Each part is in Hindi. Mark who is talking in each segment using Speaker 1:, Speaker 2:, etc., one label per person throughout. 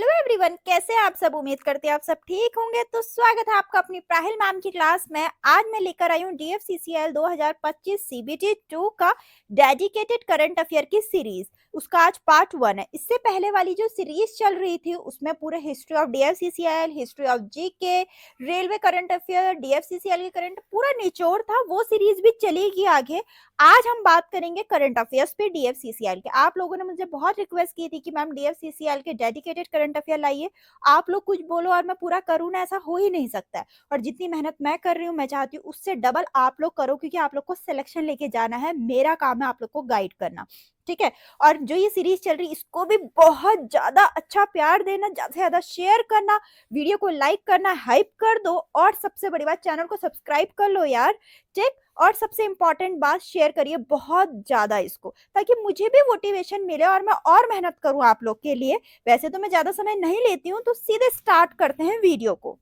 Speaker 1: हेलो एवरीवन, कैसे हैं आप सब। उम्मीद करते हैं आप सब ठीक होंगे। तो स्वागत है आपका अपनी प्राहिल मैम की क्लास में। आज मैं लेकर आई हूँ DFCCL 2025 CBT 2 का डेडिकेटेड करंट अफेयर की सीरीज। उसका आज पार्ट 1 है। इससे पहले वाली जो सीरीज चल रही थी उसमें पूरे history of DFCCL, history of GK, railway current affair, DFCCL के करंट पूरा निचोड़ था। वो सीरीज भी चलेगी आगे। आज हम बात करेंगे करंट अफेयर्स पे DFCCL के। आप लोगों ने मुझे बहुत रिक्वेस्ट की थी कि मैम DFCCL के डेडिकेटेड करंट अफेयर लाइए। आप लोग कुछ बोलो और मैं पूरा करूँ ना, ऐसा हो ही नहीं सकता है। और जितनी मेहनत मैं कर रही हूँ, मैं चाहती हूँ उससे डबल आप लोग करो, क्योंकि आप लोग को सिलेक्शन लेके जाना है। मेरा काम है आप लोग को गाइड करना, ठीक है। और जो ये सीरीज चल रही है इसको भी बहुत ज्यादा अच्छा प्यार देना, ज्यादा से ज्यादा शेयर करना, वीडियो को लाइक करना, हाइप कर दो, और सबसे बड़ी बात चैनल को सब्सक्राइब कर लो यार, ठीक। और सबसे इंपॉर्टेंट बात, शेयर करिए बहुत ज्यादा इसको, ताकि मुझे भी मोटिवेशन मिले और मैं और मेहनत करूं आप लोग के लिए। वैसे तो मैं ज्यादा समय नहीं लेती हूँ, तो सीधे स्टार्ट करते हैं वीडियो को।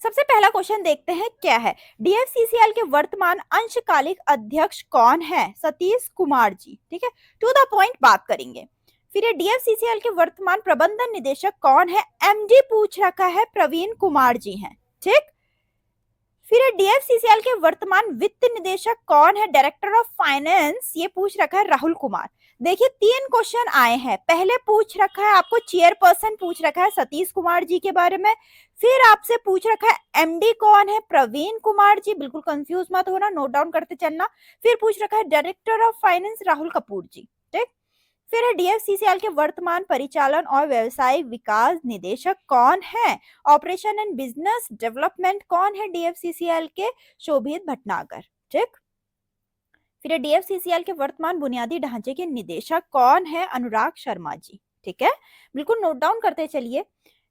Speaker 1: सबसे पहला क्वेश्चन देखते हैं क्या है। DFCCL के वर्तमान अंशकालिक अध्यक्ष कौन है? सतीश कुमार जी, ठीक है। टू द पॉइंट बात करेंगे। फिर ये DFCCL के वर्तमान प्रबंधन निदेशक कौन है? MD पूछ रखा है, प्रवीण कुमार जी हैं, ठीक। फिर DFCCL के वर्तमान वित्त निदेशक कौन है? डायरेक्टर ऑफ फाइनेंस, ये पूछ रखा है राहुल कुमार। देखिए 3 क्वेश्चन आए हैं। पहले पूछ रखा है आपको चेयरपर्सन, पूछ रखा है सतीश कुमार जी के बारे में। फिर आपसे पूछ रखा है MD कौन है? प्रवीण कुमार जी, बिल्कुल कंफ्यूज मत होना, नोट डाउन करते चलना। फिर पूछ रखा है director of finance Rahul Kapoor ji, ठीक। फिर है DFCCL के वर्तमान परिचालन और व्यवसायिक विकास निदेशक कौन है? ऑपरेशन एंड बिजनेस डेवलपमेंट कौन है DFCCL के? शोभित भटनागर, ठीक। फिर DFCCL के वर्तमान बुनियादी ढांचे के निदेशक कौन है? अनुराग शर्मा जी, ठीक है। बिल्कुल नोट डाउन करते चलिए।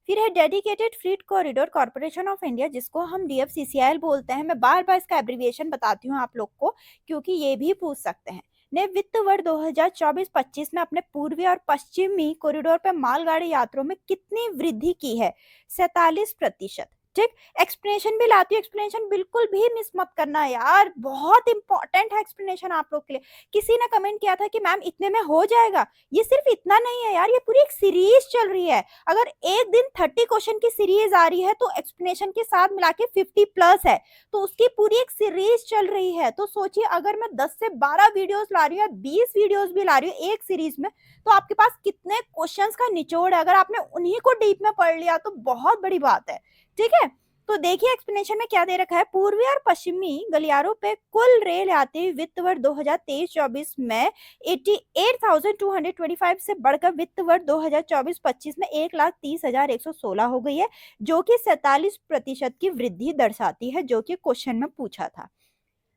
Speaker 1: फिर है dedicated freight corridor corporation of India, जिसको हम DFCCL बोलते हैं। मैं बार बार इसका एब्रीविएशन बताती हूँ आप लोग को, क्योंकि ये भी पूछ सकते हैं। ने वित्त वर्ष 2024-25 में अपने पूर्वी और पश्चिमी कॉरिडोर पर मालगाड़ी यात्रियों में कितनी वृद्धि की है? 47%, ठीक। एक्सप्लेनेशन भी लाती हूँ, एक्सप्लेनेशन बिल्कुल भी मिस मत करना यार, बहुत इंपॉर्टेंट है एक्सप्लेनेशन आप लोग के लिए। किसी ने कमेंट किया था कि मैम इतने में हो जाएगा। ये सिर्फ इतना नहीं है यार, ये पूरी एक सीरीज चल रही है। अगर एक दिन 30 क्वेश्चन की सीरीज आ रही है तो एक्सप्लेनेशन के साथ मिला के 50+ है, तो उसकी पूरी एक सीरीज चल रही है। तो सोचिए अगर मैं 10 से 12 वीडियोस ला रही हूँ, 20 वीडियोस भी ला रही हूँ एक सीरीज में, तो आपके पास कितने क्वेश्चंस का निचोड़ है। अगर आपने उन्हीं को डीप में पढ़ लिया तो बहुत बड़ी बात है, ठीक है। तो देखिए एक्सप्लेनेशन में क्या दे रखा है। पूर्वी और पश्चिमी गलियारों पे कुल रेल यात्री वित्त वर्ष 2023-24 में 88,225 से बढ़कर वित्त वर्ष 2024-25 में 1,30,116 हो गई है, जो कि 47% की वृद्धि दर्शाती है, जो कि क्वेश्चन में पूछा था।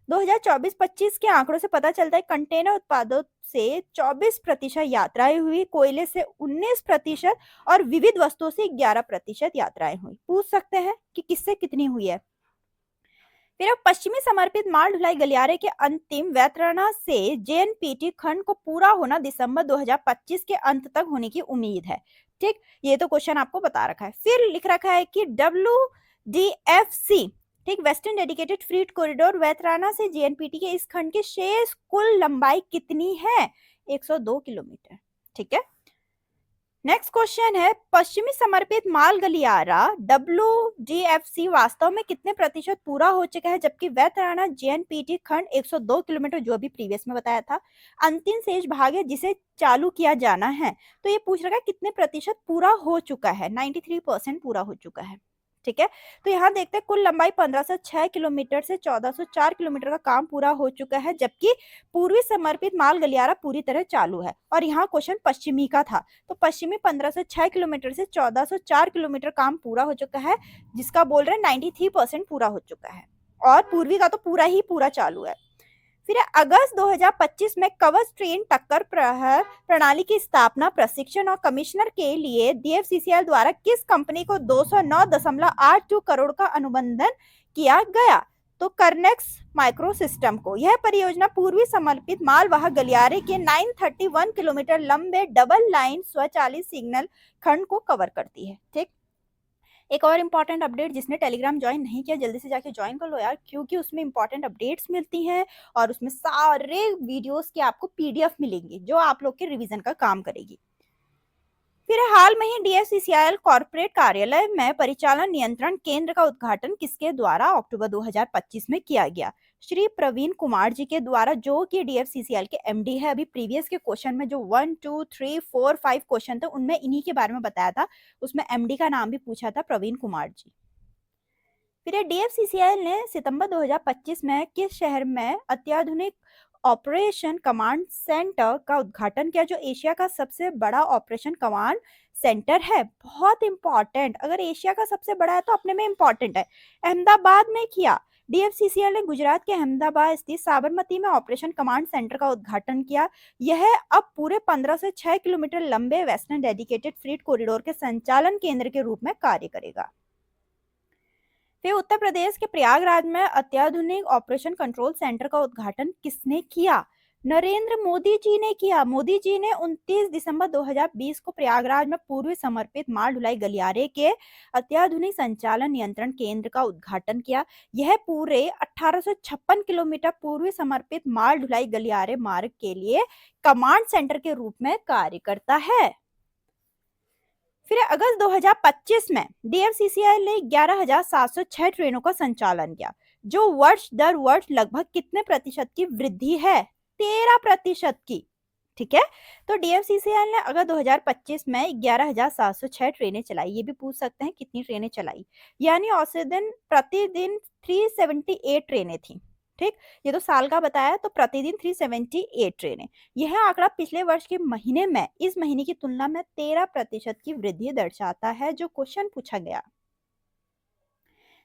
Speaker 1: 2024-25 के आंकड़ों से पता चलता है कंटेनर उत्पादों से 24% यात्राएं हुई, कोयले से 19% और विविध वस्तुओं से 11% यात्राएं हुई। पूछ सकते हैं कि किससे कितनी हुई है। फिर अब पश्चिमी समर्पित माल ढुलाई गलियारे के अंतिम वैतरणा से JNPT खंड को पूरा होना दिसंबर 2025 के अंत तक होने की उम्मीद है, ठीक। ये तो क्वेश्चन आपको बता रखा है। फिर लिख रखा है कि WDFC, ठीक, वेस्टर्न डेडिकेटेड फ्रीट कॉरिडोर वैतराना से JNPT के इस खंड की शेष कुल लंबाई कितनी है? 102 किलोमीटर, ठीक है। नेक्स्ट क्वेश्चन है, पश्चिमी समर्पित माल गलियारा WDFC वास्तव में कितने प्रतिशत पूरा हो चुका है, जबकि वैतराना JNPT खंड 102 किलोमीटर, जो अभी प्रीवियस में बताया था, अंतिम शेष भाग है जिसे चालू किया जाना है। तो ये पूछ रहा है कितने प्रतिशत पूरा हो चुका है। 93% पूरा हो चुका है, ठीक है। तो यहाँ देखते हैं कुल लंबाई 1506 किलोमीटर से 1404 किलोमीटर का काम पूरा हो चुका है, जबकि पूर्वी समर्पित माल गलियारा पूरी तरह चालू है। और यहाँ क्वेश्चन पश्चिमी का था, तो पश्चिमी 1506 किलोमीटर से 1404 किलोमीटर काम पूरा हो चुका है, जिसका बोल रहे हैं 93% पूरा हो चुका है। और पूर्वी का तो पूरा ही पूरा चालू है। फिर अगस्त 2025 में कवच ट्रेन टक्कर प्रहर प्रणाली की स्थापना, प्रशिक्षण और कमिश्नर के लिए DFCCL द्वारा किस कंपनी को 209.82 करोड़ का अनुबंधन किया गया? तो करनेक्स माइक्रो सिस्टम को। यह परियोजना पूर्वी समर्पित मालवाहक गलियारे के 931 किलोमीटर लंबे डबल लाइन स्वचालित सिग्नल खंड को कवर करती है, ठीक। एक और इम्पॉर्टेंट अपडेट, जिसने टेलीग्राम ज्वाइन नहीं किया जल्दी से जाके ज्वाइन कर लो यार, क्योंकि उसमें इम्पॉर्टेंट अपडेट्स मिलती हैं और उसमें सारे वीडियोस के आपको PDF मिलेंगे, जो आप लोग के रिवीजन का काम करेगी। फिर हाल में ही DFCCIL कॉर्पोरेट कार्यालय में परिचालन नियंत्रण केंद्र का उद्घाटन किसके द्वारा अक्टूबर 2025 में किया गया? श्री प्रवीण कुमार जी के द्वारा, जो कि DFCCIL के MD है। अभी प्रीवियस के क्वेश्चन में जो 1 2 3 4 5 क्वेश्चन थे उनमें इन्हीं के बारे में बताया था, उसमें MD का नाम भी पूछा था, प्रवीण कुमार जी। फिर DFCCIL ने सितंबर 2025 में किस शहर में अत्याधुनिक ऑपरेशन कमांड सेंटर का उद्घाटन किया, जो एशिया का सबसे बड़ा ऑपरेशन कमांड सेंटर है? बहुत इंपॉर्टेंट, अगर एशिया का सबसे बड़ा है तो अपने में इंपॉर्टेंट है। अहमदाबाद में किया। DFCCIL ने गुजरात के अहमदाबाद स्थित साबरमती में ऑपरेशन कमांड सेंटर का उद्घाटन किया। यह अब पूरे 15 से 6 किलोमीटर लंबे वेस्टर्न डेडिकेटेड फ्रीट कॉरिडोर के संचालन केंद्र के रूप में कार्य करेगा। फिर उत्तर प्रदेश के प्रयागराज में अत्याधुनिक ऑपरेशन कंट्रोल सेंटर का उद्घाटन किसने किया? नरेंद्र मोदी जी ने किया। मोदी जी ने 29 दिसंबर 2020 को प्रयागराज में पूर्व समर्पित माल ढुलाई गलियारे के अत्याधुनिक संचालन नियंत्रण केंद्र का उद्घाटन किया। यह पूरे 1856 किलोमीटर पूर्व समर्पित माल ढुलाई गलियारे मार्ग के लिए कमांड सेंटर के रूप में कार्य करता है। फिर अगस्त 2025 में DFCCIL ने 11,706 ट्रेनों का संचालन किया, जो वर्ष दर वर्ष लगभग कितने प्रतिशत की वृद्धि है? 13% की। ठीक है, तो DFCCIL ने अगस्त 2025 में 11,706 ट्रेनें चलाई। ये भी पूछ सकते हैं कितनी ट्रेनें चलाई, यानी औसतन प्रतिदिन 378 ट्रेनें थी। ठीक, ये तो साल का बताया, तो प्रतिदिन 378 ट्रेनें। यह आंकड़ा पिछले वर्ष के महीने में इस महीने की तुलना में 13% की वृद्धि दर्शाता है, जो क्वेश्चन पूछा गया।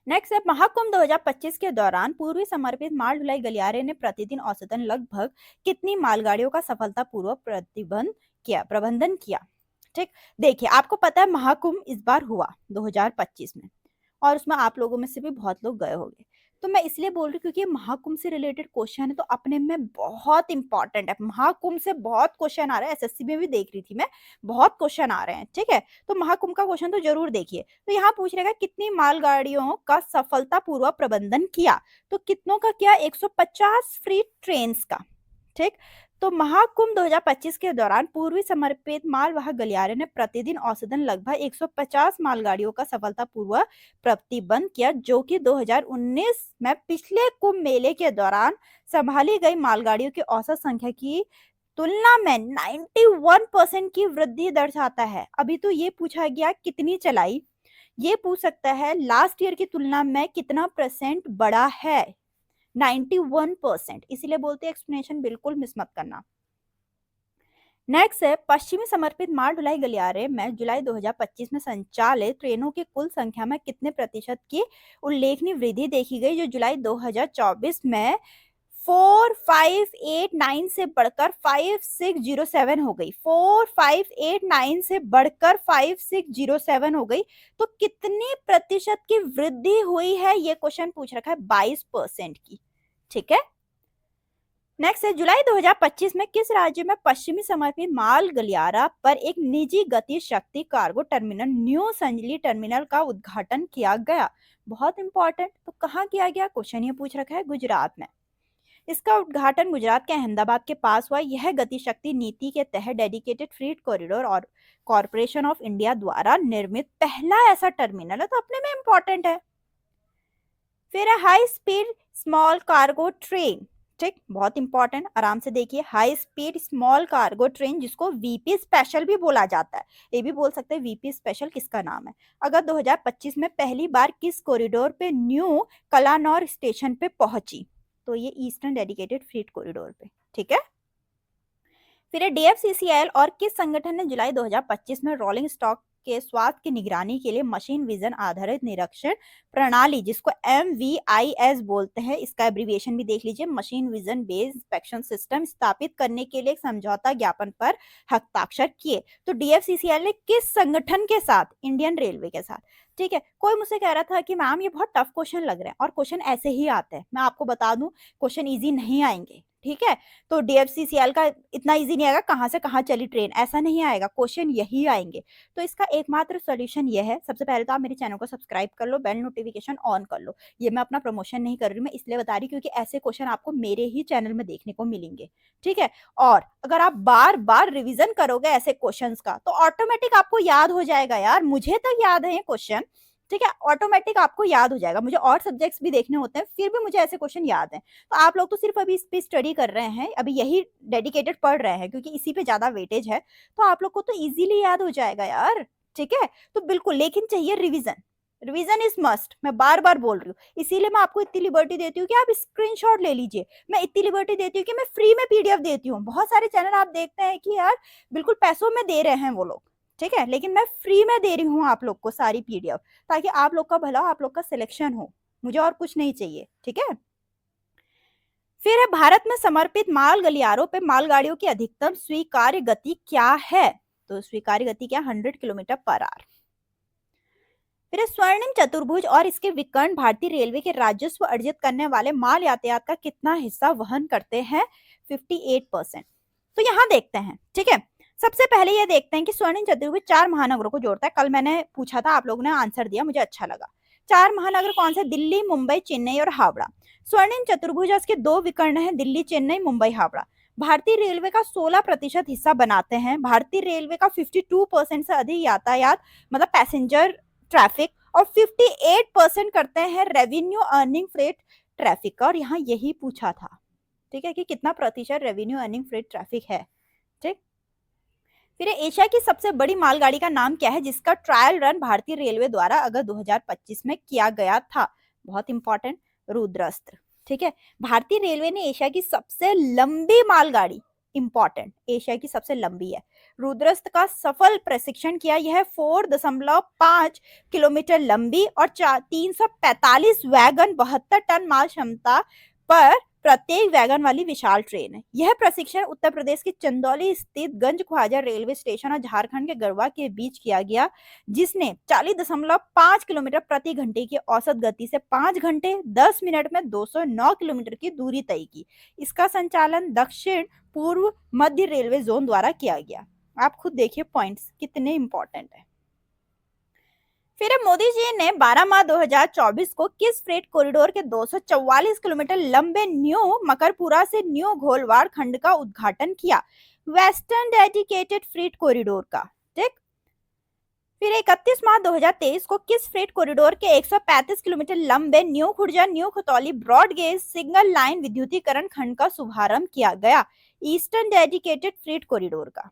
Speaker 1: नेक्स्ट है, महाकुंभ 2025 के दौरान पूर्वी समर्पित माल ढुलाई गलियारे ने प्रतिदिन औसतन लगभग कितनी मालगाड़ियों का सफलतापूर्वक प्रबंधन किया? ठीक, देखिए आपको पता है महाकुंभ इस बार हुआ 2025 में, और उसमें आप लोगों में से भी बहुत लोग गए होंगे। तो मैं इसलिए बोल रही हूँ क्योंकि महाकुंभ से रिलेटेड क्वेश्चन है, तो अपने में बहुत इंपॉर्टेंट है। महाकुंभ से बहुत क्वेश्चन आ रहे हैं, SSC में भी देख रही थी मैं, बहुत क्वेश्चन आ रहे हैं। ठीक है, तो महाकुंभ का क्वेश्चन तो जरूर देखिए। तो यहाँ पूछ रहेगा कितनी मालगाड़ियों का सफलतापूर्वक प्रबंधन किया, तो कितनों का किया? 150 फ्री ट्रेन का। ठीक, तो महाकुंभ 2025 के दौरान पूर्वी समर्पित मालवाहक गलियारे ने प्रतिदिन औसतन लगभग 150 मालगाड़ियों का सफलतापूर्वक प्रतिबंध किया, जो कि 2019 में पिछले कुंभ मेले के दौरान संभाली गई मालगाड़ियों की औसत संख्या की तुलना में 91% की वृद्धि दर्शाता है। अभी तो ये पूछा गया कितनी चलाई, ये पूछ सकता है लास्ट ईयर की तुलना में कितना % बढ़ा है, 91%। इसीलिए बोलते हैं एक्सप्लेनेशन बिल्कुल मिस मत करना। नेक्स्ट है, पश्चिमी समर्पित माल ढुलाई गलियारे में जुलाई 2025 में संचालित ट्रेनों की कुल संख्या में कितने प्रतिशत की उल्लेखनीय वृद्धि देखी गई, जो जुलाई 2024 में 4589 से बढ़कर 5607 हो गई। 4589 से बढ़कर 5607 हो गई। तो कितनी प्रतिशत की वृद्धि हुई है, ये क्वेश्चन पूछ रखा है, 22% की। ठीक है, नेक्स्ट है, जुलाई 2025 में किस राज्य में पश्चिमी समर्पित माल गलियारा पर एक निजी गति शक्ति cargo terminal new Sanjali terminal का उद्घाटन किया गया? बहुत इंपॉर्टेंट, तो कहाँ किया गया? क्वेश्चन ये पूछ रखा है, गुजरात में। इसका उद्घाटन गुजरात के अहमदाबाद के पास हुआ। यह गति शक्ति नीति के तहत डेडिकेटेड फ्रीट कॉरिडोर और कॉर्पोरेशन ऑफ इंडिया द्वारा निर्मित पहला ऐसा टर्मिनल है, तो अपने में इंपॉर्टेंट है। फिर है high speed small cargo train. ठीक, बहुत इंपॉर्टेंट, आराम से देखिए। High speed small cargo train, जिसको VP स्पेशल भी बोला जाता है, ये भी बोल सकते हैं VP स्पेशल किसका नाम है। अगर 2025 में पहली बार किस कॉरिडोर पे न्यू कलानौर स्टेशन पे पहुंची, तो ये ईस्टर्न डेडिकेटेड फ्रीट कॉरिडोर पे। ठीक है, फिर DFCCIL और किस संगठन ने जुलाई 2025 में रोलिंग स्टॉक के स्वास्थ्य की निगरानी के लिए मशीन विजन आधारित निरीक्षण प्रणाली, जिसको MVIS बोलते हैं, इसका एब्रीविएशन भी देख लीजिए, machine vision based inspection system, स्थापित करने के लिए एक समझौता ज्ञापन पर हस्ताक्षर किए? तो DFCCIL ने किस संगठन के साथ? इंडियन रेलवे के साथ। ठीक है, कोई मुझसे कह रहा था कि मैम ये बहुत टफ क्वेश्चन लग रहे हैं, और क्वेश्चन ऐसे ही आते हैं। मैं आपको बता दूं, क्वेश्चन इजी नहीं आएंगे। ठीक है। तो DFCCL का इतना इजी नहीं आएगा कहाँ से कहाँ चली ट्रेन, ऐसा नहीं आएगा, क्वेश्चन यही आएंगे। तो इसका एकमात्र सॉल्यूशन ये है, सबसे पहले तो आप मेरे चैनल को सब्सक्राइब कर लो, बेल नोटिफिकेशन ऑन कर लो। ये मैं अपना प्रमोशन नहीं कर रही हूँ, मैं इसलिए बता रही हूँ क्योंकि ऐसे क्वेश्चन आपको मेरे ही चैनल में देखने को मिलेंगे, ठीक है। और अगर आप बार बार रिविजन करोगे ऐसे क्वेश्चंस का तो ऑटोमेटिक आपको याद हो जाएगा यार, मुझे तो याद है ये क्वेश्चन, ठीक है, ऑटोमेटिक आपको याद हो जाएगा। मुझे और सब्जेक्ट्स भी देखने होते हैं, फिर भी मुझे ऐसे क्वेश्चन याद हैं। तो आप लोग तो सिर्फ अभी इस पे स्टडी कर रहे हैं, अभी यही डेडिकेटेड पढ़ रहे हैं क्योंकि इसी पे ज्यादा वेटेज है, तो आप लोग को तो इजीली याद हो जाएगा यार, ठीक है। तो बिल्कुल, लेकिन चाहिए रिविजन, रिवीजन इज मस्ट, मैं बार बार बोल रही हूँ, इसीलिए मैं आपको इतनी लिबर्टी देती हूँ कि आप स्क्रीनशॉट ले लीजिए। मैं इतनी लिबर्टी देती हूँ कि मैं फ्री में PDF देती हूँ। बहुत सारे चैनल आप देखते हैं कि यार बिल्कुल पैसों में दे रहे हैं वो लोग, ठीक है, लेकिन मैं फ्री में दे रही हूँ आप लोग को सारी PDF, ताकि आप लोग का भला, आप लोग का सिलेक्शन हो, मुझे और कुछ नहीं चाहिए, ठीक है। फिर है, भारत में समर्पित माल गलियारों पे मालगाड़ियों की अधिकतम स्वीकार्य गति क्या है? तो स्वीकार्य गति क्या? 100 km/h। फिर स्वर्णिम चतुर्भुज और इसके विकर्ण भारतीय रेलवे के राजस्व अर्जित करने वाले माल यातायात का कितना हिस्सा वहन करते हैं? 58%। तो यहाँ देखते हैं, ठीक है। सबसे पहले ये देखते हैं कि स्वर्णिम चतुर्भुज 4 महानगरों को जोड़ता है। कल मैंने पूछा था, आप लोगों ने आंसर दिया, मुझे अच्छा लगा। 4 महानगर कौन से? दिल्ली, मुंबई, चेन्नई और हावड़ा। स्वर्णिम चतुर्भुज के 2 विकर्ण हैं, दिल्ली, चेन्नई, मुंबई, हावड़ा। भारतीय रेलवे का 16% हिस्सा बनाते हैं। भारतीय रेलवे का 52% से अधिक यातायात मतलब पैसेंजर ट्रैफिक और 58% करते हैं रेवेन्यू अर्निंग फ्रेट ट्रैफिक का। और यहाँ यही पूछा था, ठीक है, कि कितना प्रतिशत रेवेन्यू अर्निंग फ्रेट ट्रैफिक है, ठीक। फिर एशिया की सबसे बड़ी मालगाड़ी का नाम क्या है जिसका ट्रायल रन भारतीय रेलवे द्वारा अगस्त 2025 में किया गया था? बहुत इंपॉर्टेंट, रुद्रस्त्र, ठीक है। भारतीय रेलवे ने एशिया की सबसे लंबी मालगाड़ी, इंपॉर्टेंट, एशिया की सबसे लंबी है, रुद्रस्त्र का सफल प्रशिक्षण किया। यह 4.5 किलोमीटर लंबी और 345 वैगन 72 टन माल क्षमता पर प्रत्येक वैगन वाली विशाल ट्रेन है। यह प्रशिक्षण उत्तर प्रदेश के चंदौली स्थित गंज ख्वाजा रेलवे स्टेशन और झारखंड के गढ़वा के बीच किया गया, जिसने 40.5 किलोमीटर प्रति घंटे की औसत गति से 5 घंटे 10 मिनट में 209 किलोमीटर की दूरी तय की। इसका संचालन दक्षिण पूर्व मध्य रेलवे जोन द्वारा किया गया। आप खुद देखिए पॉइंट्स कितने इंपॉर्टेंट है। फिर मोदी जी ने 12 मार्च 2024 को किस फ्रेट कॉरिडोर के 244 किलोमीटर लंबे न्यू मकरपुरा से न्यू घोलवाड़ खंड का उद्घाटन किया? वेस्टर्न डेडिकेटेड फ्रेट कॉरिडोर का, ठीक। फिर 31 मार्च 2023 को किस फ्रेट कॉरिडोर के 135 किलोमीटर लंबे new Khurja new Khatauli broad gauge single line विद्युतीकरण खंड का शुभारंभ किया गया? ईस्टर्न डेडिकेटेड फ्रेट कॉरिडोर का।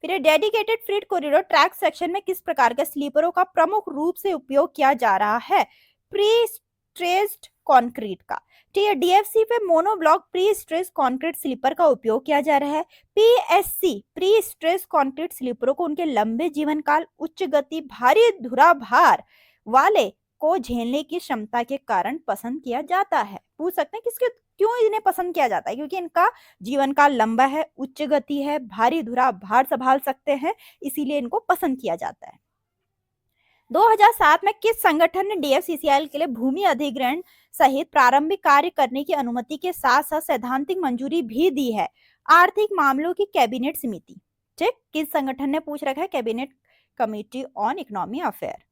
Speaker 1: फिर dedicated freight corridor track section में किस प्रकार के स्लीपरों का प्रमुख रूप से उपयोग किया जा रहा है? प्री स्ट्रेस्ड कंक्रीट का, ठीक है। DFC पे monoblock pre stress concrete sleeper का उपयोग किया जा रहा है। PSC प्री स्ट्रेस कंक्रीट स्लीपरों को उनके लंबे जीवन काल, उच्च गति, भारी धुरा भार वाले को झेलने की क्षमता के कारण पसंद किया जाता है। पूछ सकते हैं किसके क्यों इन्हें पसंद किया जाता है? क्योंकि इनका जीवन काल लंबा है, उच्च गति है, भारी धुरा भार संभाल सकते हैं, इसीलिए इनको पसंद किया जाता है। 2007 में किस संगठन ने DFCCL के लिए भूमि अधिग्रहण सहित प्रारंभिक कार्य करने की अनुमति के साथ साथ सैद्धांतिक मंजूरी भी दी है? आर्थिक मामलों की कैबिनेट समिति, ठीक। किस संगठन ने पूछ रखा है? Cabinet committee on economy affair.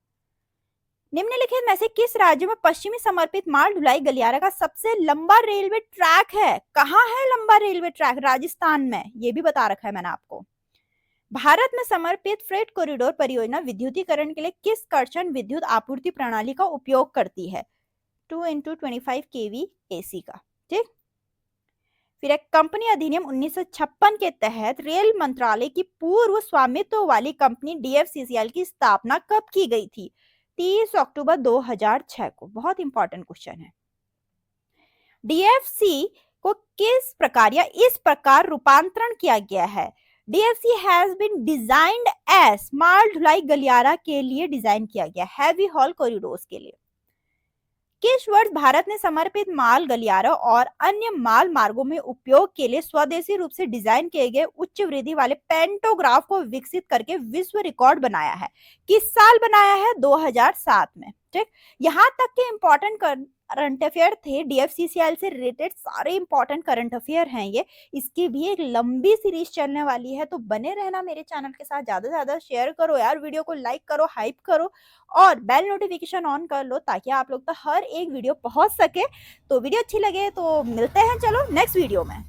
Speaker 1: निम्नलिखित में से किस राज्य में पश्चिमी समर्पित माल ढुलाई गलियारा का सबसे लंबा रेलवे ट्रैक है? कहाँ है लंबा रेलवे ट्रैक? राजस्थान में, ये भी बता रखा है मैंने आपको। भारत में समर्पित फ्रेट कॉरिडोर परियोजना विद्युतीकरण के लिए किस कर्षण विद्युत आपूर्ति प्रणाली का उपयोग करती है? 2x25 kV AC का, ठीक। फिर एक कंपनी अधिनियम 1956 के तहत रेल मंत्रालय की पूर्व स्वामित्व वाली कंपनी DFCCL की स्थापना कब की गई थी? 30 अक्टूबर 2006 को। बहुत इंपॉर्टेंट क्वेश्चन है। DFC को किस प्रकार या इस प्रकार रूपांतरण किया गया है? DFC has been designed as माल ढुलाई गलियारा के लिए डिजाइन किया गया, हैवी हॉल कॉरिडोर्स के लिए। किस वर्ष भारत ने समर्पित माल गलियारों और अन्य माल मार्गों में उपयोग के लिए स्वदेशी रूप से डिजाइन किए गए उच्च वृद्धि वाले पेंटोग्राफ को विकसित करके विश्व रिकॉर्ड बनाया है? किस साल बनाया है? 2007 में, डिस्ट्रिक्ट, यहाँ तक के इम्पोर्टेंट करंट अफेयर थे। डीएफसीसीएल से रिलेटेड सारे इंपॉर्टेंट करंट अफेयर हैं ये। इसकी भी एक लंबी सीरीज चलने वाली है, तो बने रहना मेरे चैनल के साथ। ज़्यादा से ज़्यादा शेयर करो यार, वीडियो को लाइक करो, हाइप करो और बेल नोटिफिकेशन ऑन कर लो ताकि आप लोग तक हर एक वीडियो पहुंच सके। तो वीडियो अच्छी लगे तो मिलते हैं चलो नेक्स्ट वीडियो में।